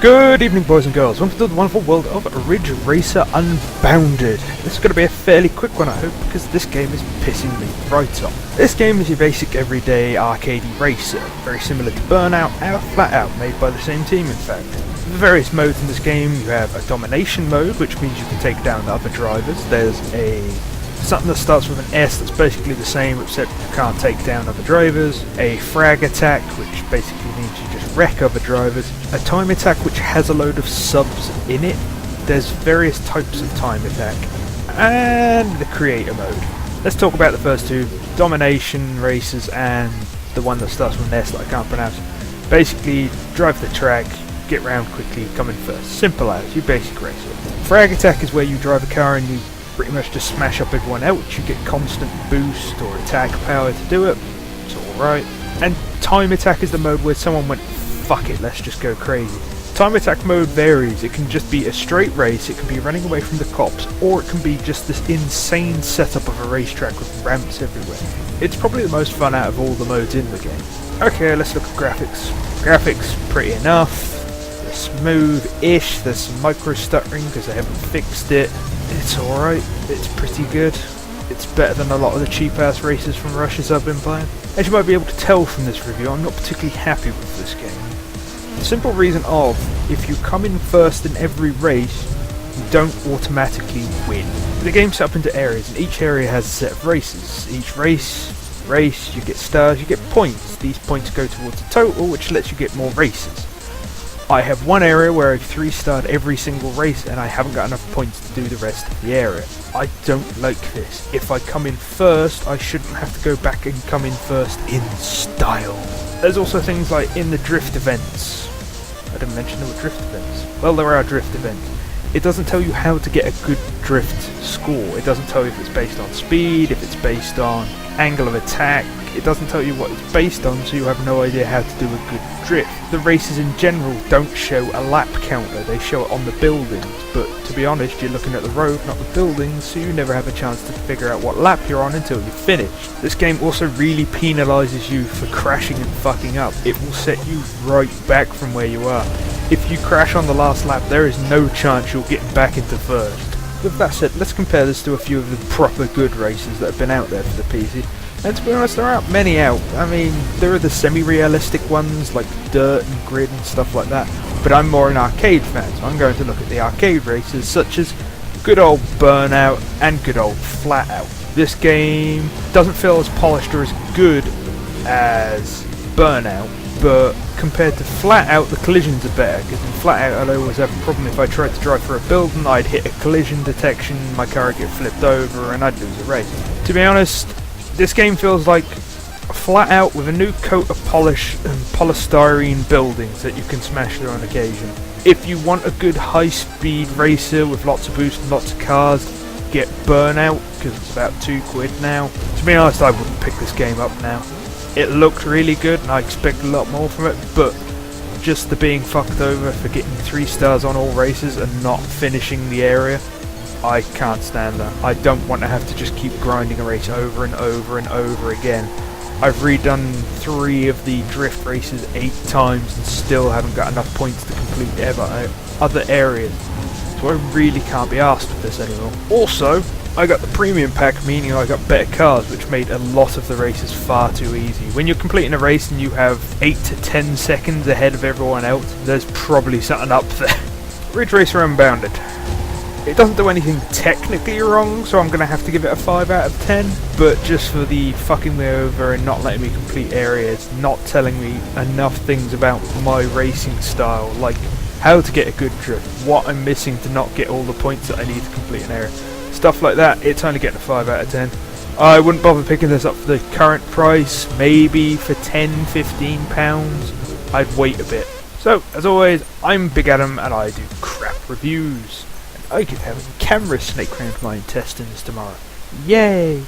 Good evening, boys and girls. Welcome to the wonderful world of Ridge Racer Unbounded. This is going to be a fairly quick one, I hope, because this game is pissing me right off. This game is your basic everyday arcadey racer, very similar to Burnout and Flat Out, made by the same team in fact. The various modes in this game, you have a domination mode, which means you can take down the other drivers. There's something that starts with an S that's basically the same except you can't take down other drivers. A frag attack, which basically means you just wreck other drivers. A time attack, which has a load of subs in it. There's various types of time attack. And the creator mode. Let's talk about the first two, domination races and the one that starts with an S that I can't pronounce. Basically, drive the track, get round quickly, come in first. Simple as, your basic racer. Frag attack is where you drive a car and you pretty much just smash up everyone else. You get constant boost or attack power to do it. It's alright. And time attack is the mode where someone went, fuck it, let's just go crazy. Time attack mode varies. It can just be a straight race, it can be running away from the cops, or it can be just this insane setup of a racetrack with ramps everywhere. It's probably the most fun out of all the modes in the game. Okay, let's look at graphics. Graphics, pretty enough. They're smooth-ish. There's some micro-stuttering because they haven't fixed it. It's alright, it's pretty good. It's better than a lot of the cheap-ass races from rushes I've been playing. As you might be able to tell from this review, I'm not particularly happy with this game. The simple reason of, if you come in first in every race, you don't automatically win. The game's set up into areas, and each area has a set of races. Each race, you get stars, you get points. These points go towards a total, which lets you get more races. I have one area where I've 3-starred every single race and I haven't got enough points to do the rest of the area. I don't like this. If I come in first, I shouldn't have to go back and come in first in style. There's also things like in the drift events. I didn't mention there were drift events. Well, there are drift events. It doesn't tell you how to get a good drift score. It doesn't tell you if it's based on speed, if it's based on angle of attack. It doesn't tell you what it's based on, so you have no idea how to do a good drift. The races in general don't show a lap counter, they show it on the buildings, but to be honest, you're looking at the road, not the buildings, so you never have a chance to figure out what lap you're on until you finish. This game also really penalises you for crashing and fucking up. It will set you right back from where you are. If you crash on the last lap, there is no chance you'll get back into first. With that said, let's compare this to a few of the proper good races that have been out there for the PC. And to be honest, there aren't many out. I mean, there are the semi-realistic ones like Dirt and Grid and stuff like that, but I'm more an arcade fan, so I'm going to look at the arcade races such as good old Burnout and good old Flat Out. This game doesn't feel as polished or as good as Burnout, but compared to Flat Out, the collisions are better, because in Flat Out I'd always have a problem if I tried to drive for a building, I'd hit a collision detection, my car would get flipped over, and I'd lose a race. To be honest, this game feels like Flat Out with a new coat of polish and polystyrene buildings that you can smash through on occasion. If you want a good high-speed racer with lots of boost and lots of cars, get Burnout, because it's about £2 now. To be honest, I wouldn't pick this game up now. It looked really good and I expect a lot more from it, but just the being fucked over for getting 3 stars on all races and not finishing the area, I can't stand that. I don't want to have to just keep grinding a race over and over and over again. I've redone 3 of the drift races 8 times and still haven't got enough points to complete other areas. So I really can't be arsed with this anymore. Also, I got the premium pack, meaning I got better cars, which made a lot of the races far too easy. When you're completing a race and you have 8 to 10 seconds ahead of everyone else, there's probably something up there. Ridge Racer Unbounded. It doesn't do anything technically wrong, so I'm going to have to give it a 5 out of 10, but just for the fucking me over and not letting me complete areas, not telling me enough things about my racing style, like how to get a good drift, what I'm missing to not get all the points that I need to complete an area. Stuff like that, it's only getting a 5 out of 10. I wouldn't bother picking this up for the current price, maybe for £10–15. I'd wait a bit. So, as always, I'm Big Adam and I do crap reviews. I could have a camera snake around my intestines tomorrow. Yay!